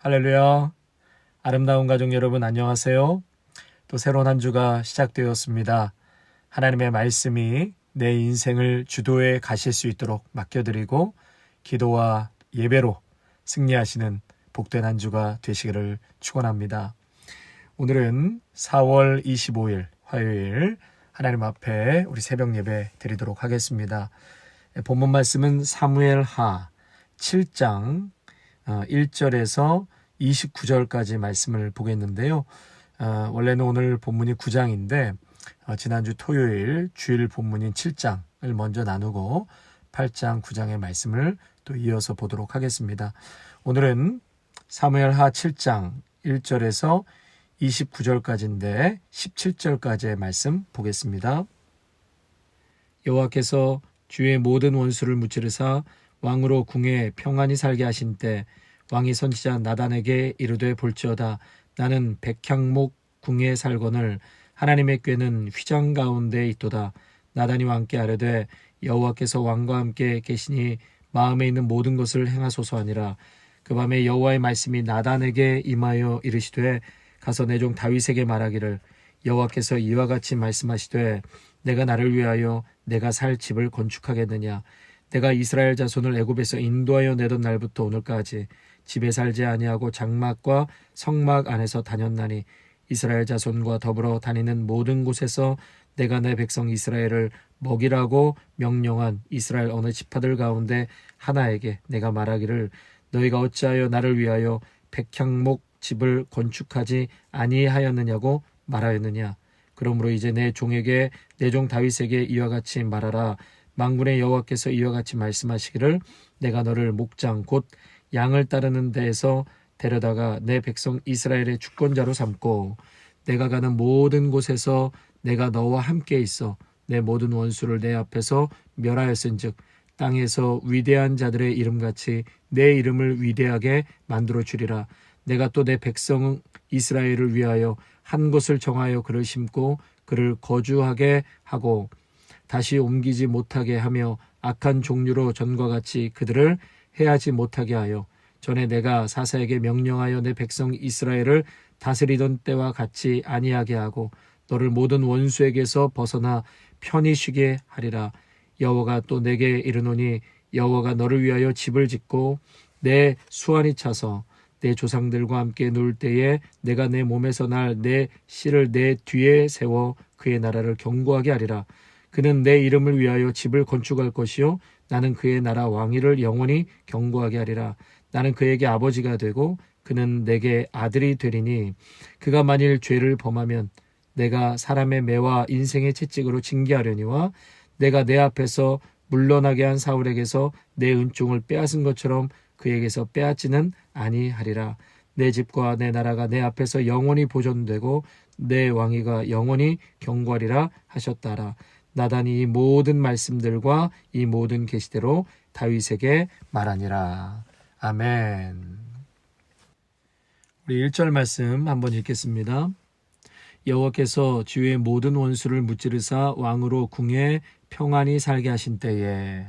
할렐루야. 아름다운 가족 여러분 안녕하세요. 또 새로운 한 주가 시작되었습니다. 하나님의 말씀이 내 인생을 주도해 가실 수 있도록 맡겨드리고 기도와 예배로 승리하시는 복된 한 주가 되시기를 축원합니다. 오늘은 4월 25일 화요일 하나님 앞에 우리 새벽 예배 드리도록 하겠습니다. 본문 말씀은 사무엘하 7장 1절에서 29절까지 말씀을 보겠는데요. 원래는 오늘 본문이 9장인데 지난주 토요일 주일 본문인 7장을 먼저 나누고 8장, 9장의 말씀을 또 이어서 보도록 하겠습니다. 오늘은 사무엘하 7장 1절에서 29절까지인데 17절까지의 말씀 보겠습니다. 여호와께서 주의 모든 원수를 무찌르사 왕으로 궁에 평안히 살게 하신 때 왕이 선지자 나단에게 이르되 볼지어다 나는 백향목 궁에 살거늘 하나님의 궤는 휘장 가운데 있도다. 나단이 왕께 아뢰되 여호와께서 왕과 함께 계시니 마음에 있는 모든 것을 행하소서 하니라. 그 밤에 여호와의 말씀이 나단에게 임하여 이르시되 가서 내 종 다윗에게 말하기를 여호와께서 이와 같이 말씀하시되 내가 나를 위하여 내가 살 집을 건축하겠느냐. 내가 이스라엘 자손을 애굽에서 인도하여 내던 날부터 오늘까지 집에 살지 아니하고 장막과 성막 안에서 다녔나니 이스라엘 자손과 더불어 다니는 모든 곳에서 내가 내 백성 이스라엘을 먹이라고 명령한 이스라엘 어느 지파들 가운데 하나에게 내가 말하기를 너희가 어찌하여 나를 위하여 백향목 집을 건축하지 아니하였느냐고 말하였느냐. 그러므로 이제 내 종에게 내 종 다윗에게 이와 같이 말하라. 만군의 여호와께서 이와 같이 말씀하시기를 내가 너를 목장 곧 양을 따르는 데에서 데려다가 내 백성 이스라엘의 주권자로 삼고 내가 가는 모든 곳에서 내가 너와 함께 있어 내 모든 원수를 내 앞에서 멸하였은즉 땅에서 위대한 자들의 이름같이 내 이름을 위대하게 만들어 주리라. 내가 또 내 백성 이스라엘을 위하여 한 곳을 정하여 그를 심고 그를 거주하게 하고 다시 옮기지 못하게 하며 악한 종류로 전과 같이 그들을 해하지 못하게 하여 전에 내가 사사에게 명령하여 내 백성 이스라엘을 다스리던 때와 같이 아니하게 하고 너를 모든 원수에게서 벗어나 편히 쉬게 하리라. 여호와가 또 내게 이르노니 여호와가 너를 위하여 집을 짓고 내 수완이 차서 내 조상들과 함께 누울 때에 내가 내 몸에서 날 내 씨를 내 뒤에 세워 그의 나라를 견고하게 하리라. 그는 내 이름을 위하여 집을 건축할 것이요 나는 그의 나라 왕위를 영원히 견고하게 하리라. 나는 그에게 아버지가 되고 그는 내게 아들이 되리니 그가 만일 죄를 범하면 내가 사람의 매와 인생의 채찍으로 징계하려니와 내가 내 앞에서 물러나게 한 사울에게서 내 은총을 빼앗은 것처럼 그에게서 빼앗지는 아니하리라. 내 집과 내 나라가 내 앞에서 영원히 보존되고 내 왕위가 영원히 견고하리라 하셨다라. 나단이 이 모든 말씀들과 이 모든 계시대로 다윗에게 말하니라. 아멘. 우리 1절 말씀 한번 읽겠습니다. 여호와께서 주의 모든 원수를 무찌르사 왕으로 궁에 평안히 살게 하신 때에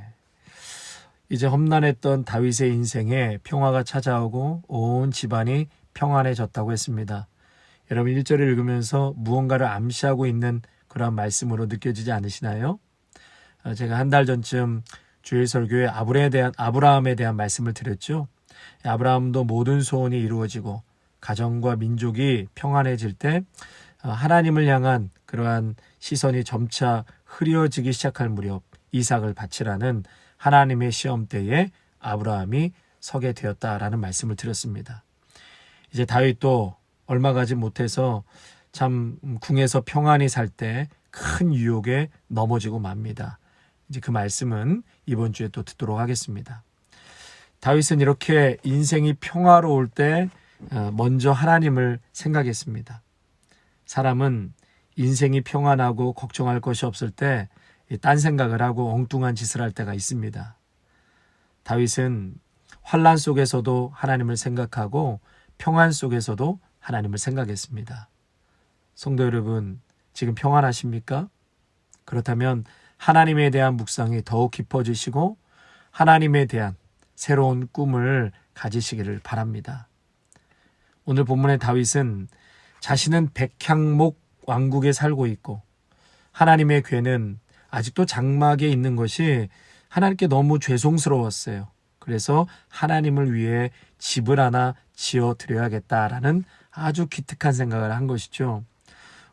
이제 험난했던 다윗의 인생에 평화가 찾아오고 온 집안이 평안해졌다고 했습니다. 여러분 1절을 읽으면서 무언가를 암시하고 있는 그런 말씀으로 느껴지지 않으시나요? 제가 한 달 전쯤 주일 설교에 아브라함에 대한 말씀을 드렸죠. 아브라함도 모든 소원이 이루어지고 가정과 민족이 평안해질 때 하나님을 향한 그러한 시선이 점차 흐려지기 시작할 무렵 이삭을 바치라는 하나님의 시험대에 아브라함이 서게 되었다라는 말씀을 드렸습니다. 이제 다윗도 얼마 가지 못해서 참 궁에서 평안히 살 때 큰 유혹에 넘어지고 맙니다. 이제 그 말씀은 이번 주에 또 듣도록 하겠습니다. 다윗은 이렇게 인생이 평화로울 때 먼저 하나님을 생각했습니다. 사람은 인생이 평안하고 걱정할 것이 없을 때 딴 생각을 하고 엉뚱한 짓을 할 때가 있습니다. 다윗은 환난 속에서도 하나님을 생각하고 평안 속에서도 하나님을 생각했습니다. 성도 여러분, 지금 평안하십니까? 그렇다면 하나님에 대한 묵상이 더욱 깊어지시고 하나님에 대한 새로운 꿈을 가지시기를 바랍니다. 오늘 본문의 다윗은 자신은 백향목 왕국에 살고 있고 하나님의 궤는 아직도 장막에 있는 것이 하나님께 너무 죄송스러웠어요. 그래서 하나님을 위해 집을 하나 지어 드려야겠다라는 아주 기특한 생각을 한 것이죠.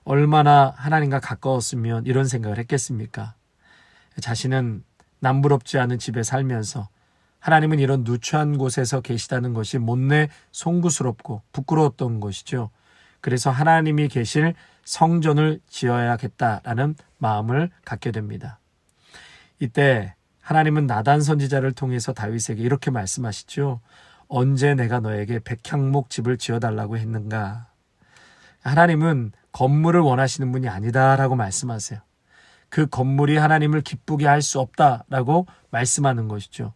얼마나 하나님과 가까웠으면 이런 생각을 했겠습니까? 자신은 남부럽지 않은 집에 살면서 하나님은 이런 누추한 곳에서 계시다는 것이 못내 송구스럽고 부끄러웠던 것이죠. 그래서 하나님이 계실 성전을 지어야겠다라는 마음을 갖게 됩니다. 이때 하나님은 나단 선지자를 통해서 다윗에게 이렇게 말씀하시죠. 언제 내가 너에게 백향목 집을 지어달라고 했는가? 하나님은 건물을 원하시는 분이 아니다라고 말씀하세요. 그 건물이 하나님을 기쁘게 할 수 없다라고 말씀하는 것이죠.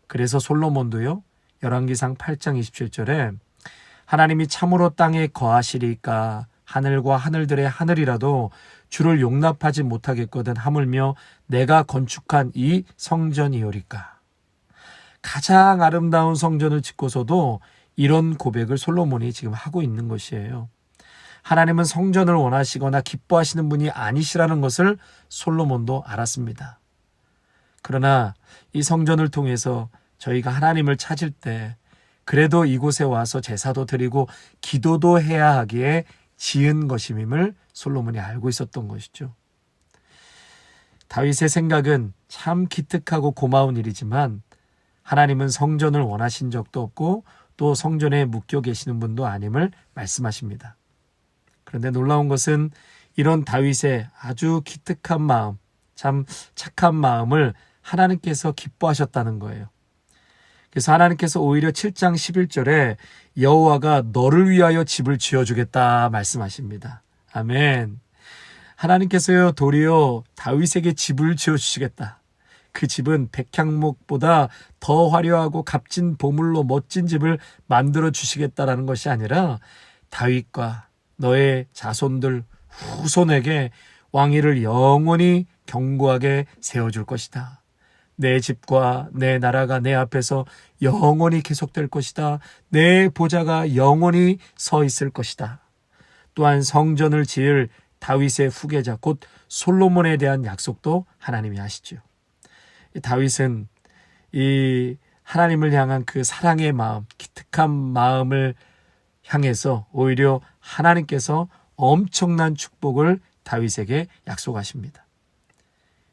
그래서 솔로몬도요, 열왕기상 8장 27절에 하나님이 참으로 땅에 거하시리까 하늘과 하늘들의 하늘이라도 주를 용납하지 못하겠거든 하물며 내가 건축한 이 성전이오리까. 가장 아름다운 성전을 짓고서도 이런 고백을 솔로몬이 지금 하고 있는 것이에요. 하나님은 성전을 원하시거나 기뻐하시는 분이 아니시라는 것을 솔로몬도 알았습니다. 그러나 이 성전을 통해서 저희가 하나님을 찾을 때 그래도 이곳에 와서 제사도 드리고 기도도 해야 하기에 지은 것임을 솔로몬이 알고 있었던 것이죠. 다윗의 생각은 참 기특하고 고마운 일이지만 하나님은 성전을 원하신 적도 없고 또 성전에 묵혀 계시는 분도 아님을 말씀하십니다. 그런데 놀라운 것은 이런 다윗의 아주 기특한 마음, 참 착한 마음을 하나님께서 기뻐하셨다는 거예요. 그래서 하나님께서 오히려 7장 11절에 여호와가 너를 위하여 집을 지어주겠다 말씀하십니다. 아멘. 하나님께서요 도리어 다윗에게 집을 지어주시겠다. 그 집은 백향목보다 더 화려하고 값진 보물로 멋진 집을 만들어 주시겠다라는 것이 아니라 다윗과 너의 자손들 후손에게 왕위를 영원히 견고하게 세워줄 것이다. 내 집과 내 나라가 내 앞에서 영원히 계속될 것이다. 내 보좌가 영원히 서 있을 것이다. 또한 성전을 지을 다윗의 후계자 곧 솔로몬에 대한 약속도 하나님이 하시죠. 다윗은 이 하나님을 향한 그 사랑의 마음, 기특한 마음을 향해서 오히려 하나님께서 엄청난 축복을 다윗에게 약속하십니다.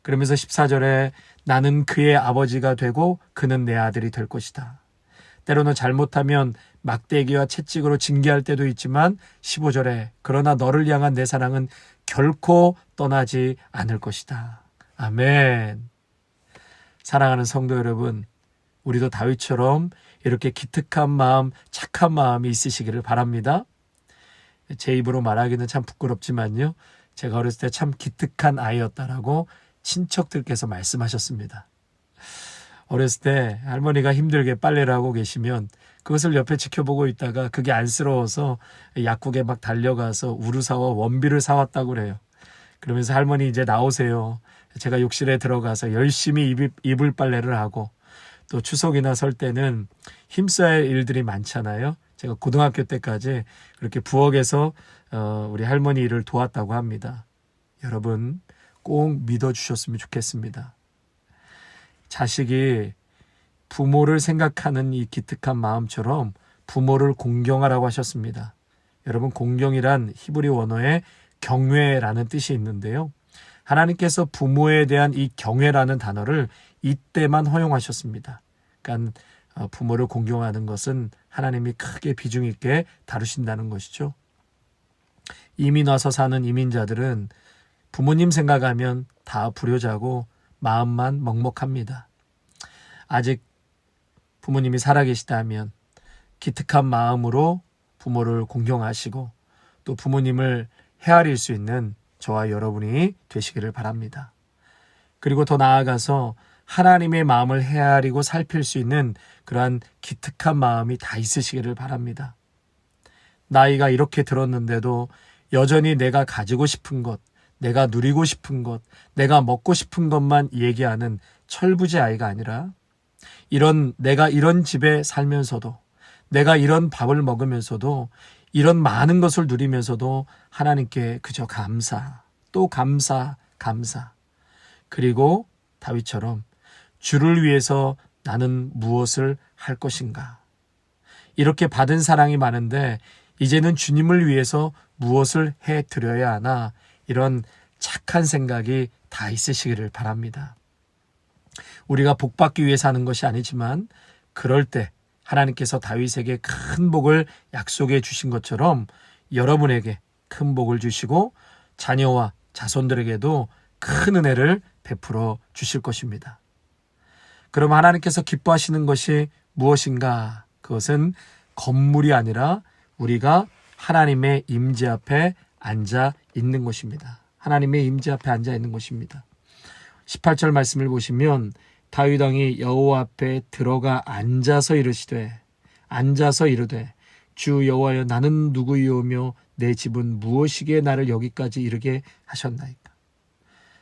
그러면서 14절에 나는 그의 아버지가 되고 그는 내 아들이 될 것이다. 때로는 잘못하면 막대기와 채찍으로 징계할 때도 있지만 15절에 그러나 너를 향한 내 사랑은 결코 떠나지 않을 것이다. 아멘. 사랑하는 성도 여러분, 우리도 다윗처럼 이렇게 기특한 마음, 착한 마음이 있으시기를 바랍니다. 제 입으로 말하기는 참 부끄럽지만요. 제가 어렸을 때 참 기특한 아이였다라고 친척들께서 말씀하셨습니다. 어렸을 때 할머니가 힘들게 빨래를 하고 계시면 그것을 옆에 지켜보고 있다가 그게 안쓰러워서 약국에 막 달려가서 우루사와 원비를 사왔다고 그래요. 그러면서 할머니 이제 나오세요. 제가 욕실에 들어가서 열심히 이불 빨래를 하고 또 추석이나 설 때는 힘써야 할 일들이 많잖아요. 제가 고등학교 때까지 그렇게 부엌에서 우리 할머니 일을 도왔다고 합니다. 여러분 꼭 믿어주셨으면 좋겠습니다. 자식이 부모를 생각하는 이 기특한 마음처럼 부모를 공경하라고 하셨습니다. 여러분 공경이란 히브리 원어에 경외라는 뜻이 있는데요. 하나님께서 부모에 대한 이 경외라는 단어를 이때만 허용하셨습니다. 그러니까 부모를 공경하는 것은 하나님이 크게 비중 있게 다루신다는 것이죠. 이민 와서 사는 이민자들은 부모님 생각하면 다 불효자고 마음만 먹먹합니다. 아직 부모님이 살아계시다면 기특한 마음으로 부모를 공경하시고 또 부모님을 헤아릴 수 있는 저와 여러분이 되시기를 바랍니다. 그리고 더 나아가서 하나님의 마음을 헤아리고 살필 수 있는 그러한 기특한 마음이 다 있으시기를 바랍니다. 나이가 이렇게 들었는데도 여전히 내가 가지고 싶은 것, 내가 누리고 싶은 것, 내가 먹고 싶은 것만 얘기하는 철부지 아이가 아니라 내가 이런 집에 살면서도 내가 이런 밥을 먹으면서도 이런 많은 것을 누리면서도 하나님께 그저 감사, 또 감사. 그리고 다윗처럼 주를 위해서 나는 무엇을 할 것인가. 이렇게 받은 사랑이 많은데 이제는 주님을 위해서 무엇을 해드려야 하나, 이런 착한 생각이 다 있으시기를 바랍니다. 우리가 복받기 위해서 하는 것이 아니지만 그럴 때 하나님께서 다윗에게 큰 복을 약속해 주신 것처럼 여러분에게 큰 복을 주시고 자녀와 자손들에게도 큰 은혜를 베풀어 주실 것입니다. 그럼 하나님께서 기뻐하시는 것이 무엇인가? 그것은 건물이 아니라 우리가 하나님의 임재 앞에 앉아 있는 것입니다. 하나님의 임재 앞에 앉아 있는 것입니다. 18절 말씀을 보시면 다윗 왕이 여호와 앞에 들어가 앉아서 이르되 주 여호와여 나는 누구이오며 내 집은 무엇이기에 나를 여기까지 이르게 하셨나이까.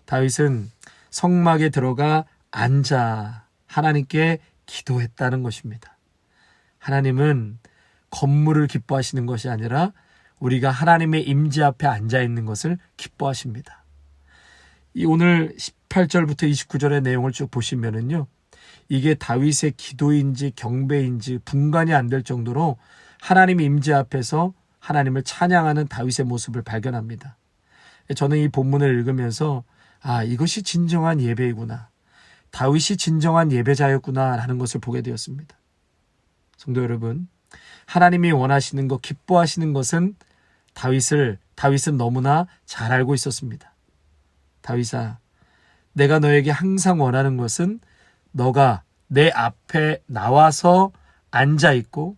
다윗은 성막에 들어가 앉아 하나님께 기도했다는 것입니다. 하나님은 건물을 기뻐하시는 것이 아니라 우리가 하나님의 임재 앞에 앉아 있는 것을 기뻐하십니다. 이 오늘 18절부터 29절의 내용을 쭉 보시면은요, 이게 다윗의 기도인지 경배인지 분간이 안 될 정도로 하나님의 임재 앞에서 하나님을 찬양하는 다윗의 모습을 발견합니다. 저는 이 본문을 읽으면서 이것이 진정한 예배이구나, 다윗이 진정한 예배자였구나 라는 것을 보게 되었습니다. 성도 여러분, 하나님이 원하시는 것, 기뻐하시는 것은 다윗은 너무나 잘 알고 있었습니다. 다윗아, 내가 너에게 항상 원하는 것은 너가 내 앞에 나와서 앉아있고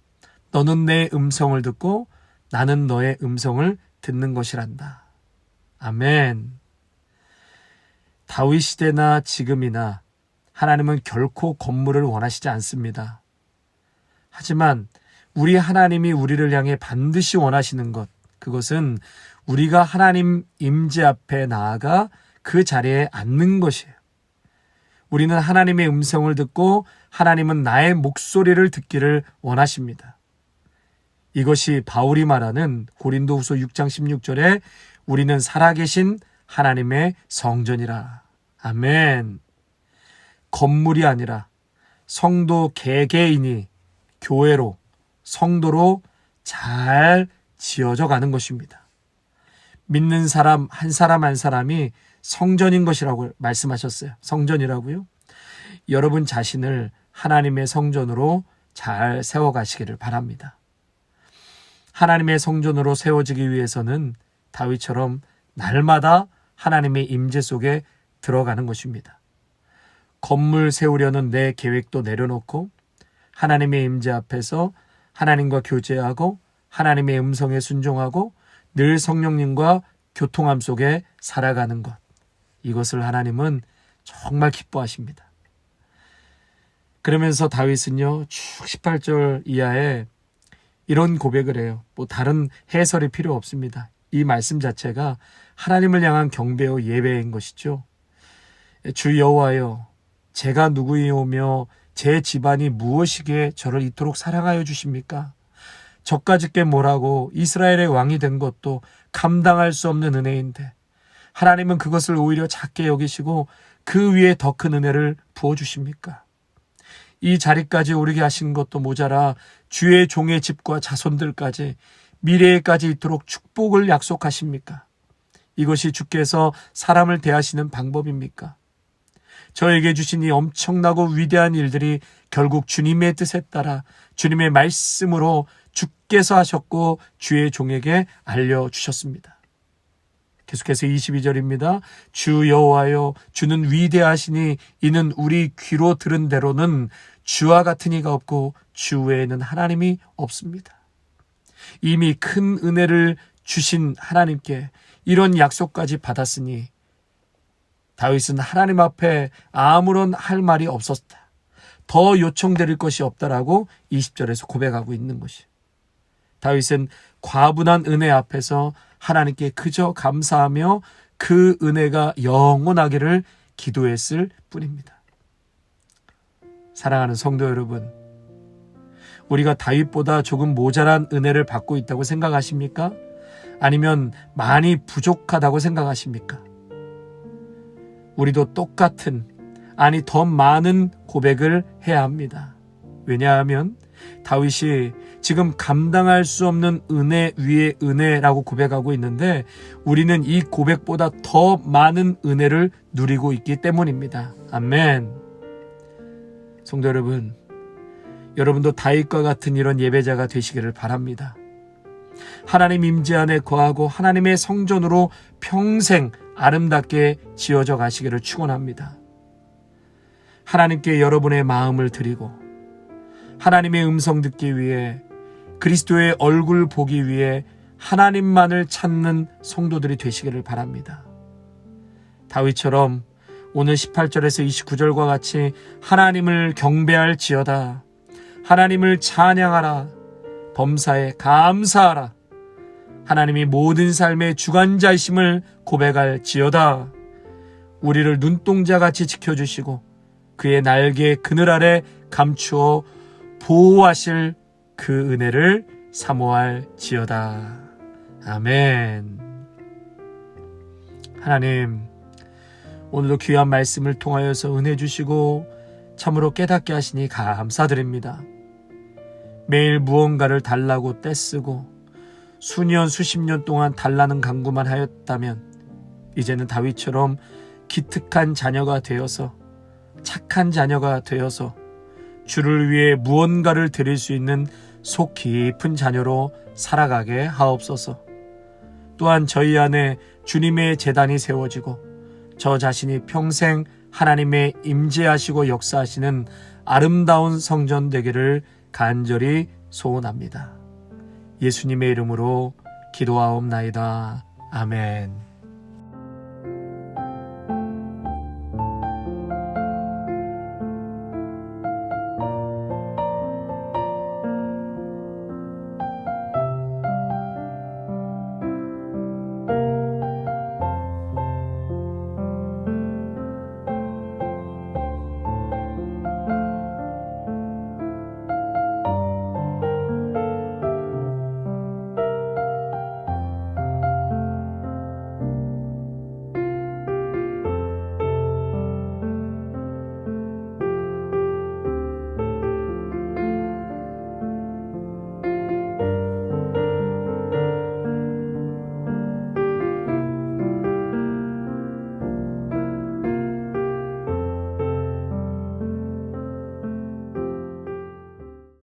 너는 내 음성을 듣고 나는 너의 음성을 듣는 것이란다. 아멘. 다윗 시대나 지금이나 하나님은 결코 건물을 원하시지 않습니다. 하지만 우리 하나님이 우리를 향해 반드시 원하시는 것, 그것은 우리가 하나님 임재 앞에 나아가 그 자리에 앉는 것이에요. 우리는 하나님의 음성을 듣고 하나님은 나의 목소리를 듣기를 원하십니다. 이것이 바울이 말하는 고린도후서 6장 16절에 우리는 살아계신 하나님의 성전이라. 아멘. 건물이 아니라 성도 개개인이 교회로, 성도로 잘 지어져 가는 것입니다. 믿는 사람 한 사람이 성전인 것이라고 말씀하셨어요. 성전이라고요? 여러분 자신을 하나님의 성전으로 잘 세워가시기를 바랍니다. 하나님의 성전으로 세워지기 위해서는 다윗처럼 날마다 하나님의 임재 속에 들어가는 것입니다. 건물 세우려는 내 계획도 내려놓고 하나님의 임재 앞에서 하나님과 교제하고 하나님의 음성에 순종하고 늘 성령님과 교통함 속에 살아가는 것, 이것을 하나님은 정말 기뻐하십니다. 그러면서 다윗은요, 쭉 18절 이하에 이런 고백을 해요. 다른 해설이 필요 없습니다. 이 말씀 자체가 하나님을 향한 경배와 예배인 것이죠. 주 여호와여, 제가 누구이오며 제 집안이 무엇이기에 저를 이토록 사랑하여 주십니까? 저까짓게 뭐라고 이스라엘의 왕이 된 것도 감당할 수 없는 은혜인데 하나님은 그것을 오히려 작게 여기시고 그 위에 더 큰 은혜를 부어주십니까? 이 자리까지 오르게 하신 것도 모자라 주의 종의 집과 자손들까지 미래에까지 이토록 축복을 약속하십니까? 이것이 주께서 사람을 대하시는 방법입니까? 저에게 주신 이 엄청나고 위대한 일들이 결국 주님의 뜻에 따라 주님의 말씀으로 주께서 하셨고 주의 종에게 알려주셨습니다. 계속해서 22절입니다. 주 여호와여, 주는 위대하시니 이는 우리 귀로 들은 대로는 주와 같은 이가 없고 주 외에는 하나님이 없습니다. 이미 큰 은혜를 주신 하나님께 이런 약속까지 받았으니 다윗은 하나님 앞에 아무런 할 말이 없었다, 더 요청드릴 것이 없다라고 20절에서 고백하고 있는 것이, 다윗은 과분한 은혜 앞에서 하나님께 그저 감사하며 그 은혜가 영원하기를 기도했을 뿐입니다. 사랑하는 성도 여러분, 우리가 다윗보다 조금 모자란 은혜를 받고 있다고 생각하십니까? 아니면 많이 부족하다고 생각하십니까? 우리도 똑같은, 아니 더 많은 고백을 해야 합니다. 왜냐하면 다윗이 지금 감당할 수 없는 은혜 위에 은혜라고 고백하고 있는데 우리는 이 고백보다 더 많은 은혜를 누리고 있기 때문입니다. 아멘. 성도 여러분, 여러분도 다윗과 같은 이런 예배자가 되시기를 바랍니다. 하나님 임재 안에 거하고 하나님의 성전으로 평생 아름답게 지어져 가시기를 축원합니다. 하나님께 여러분의 마음을 드리고 하나님의 음성 듣기 위해, 그리스도의 얼굴 보기 위해 하나님만을 찾는 성도들이 되시기를 바랍니다. 다윗처럼 오늘 18절에서 29절과 같이 하나님을 경배할지어다, 하나님을 찬양하라, 범사에 감사하라, 하나님이 모든 삶의 주관자이심을 고백할지어다, 우리를 눈동자같이 지켜주시고 그의 날개 그늘 아래 감추어 보호하실 그 은혜를 사모할지어다. 아멘. 하나님, 오늘도 귀한 말씀을 통하여서 은혜 주시고 참으로 깨닫게 하시니 감사드립니다. 매일 무언가를 달라고 떼쓰고 수년 수십 년 동안 달라는 강구만 하였다면 이제는 다윗처럼 기특한 자녀가 되어서, 착한 자녀가 되어서 주를 위해 무언가를 드릴 수 있는 속 깊은 자녀로 살아가게 하옵소서. 또한 저희 안에 주님의 제단이 세워지고 저 자신이 평생 하나님의 임재하시고 역사하시는 아름다운 성전 되기를 간절히 소원합니다. 예수님의 이름으로 기도하옵나이다. 아멘.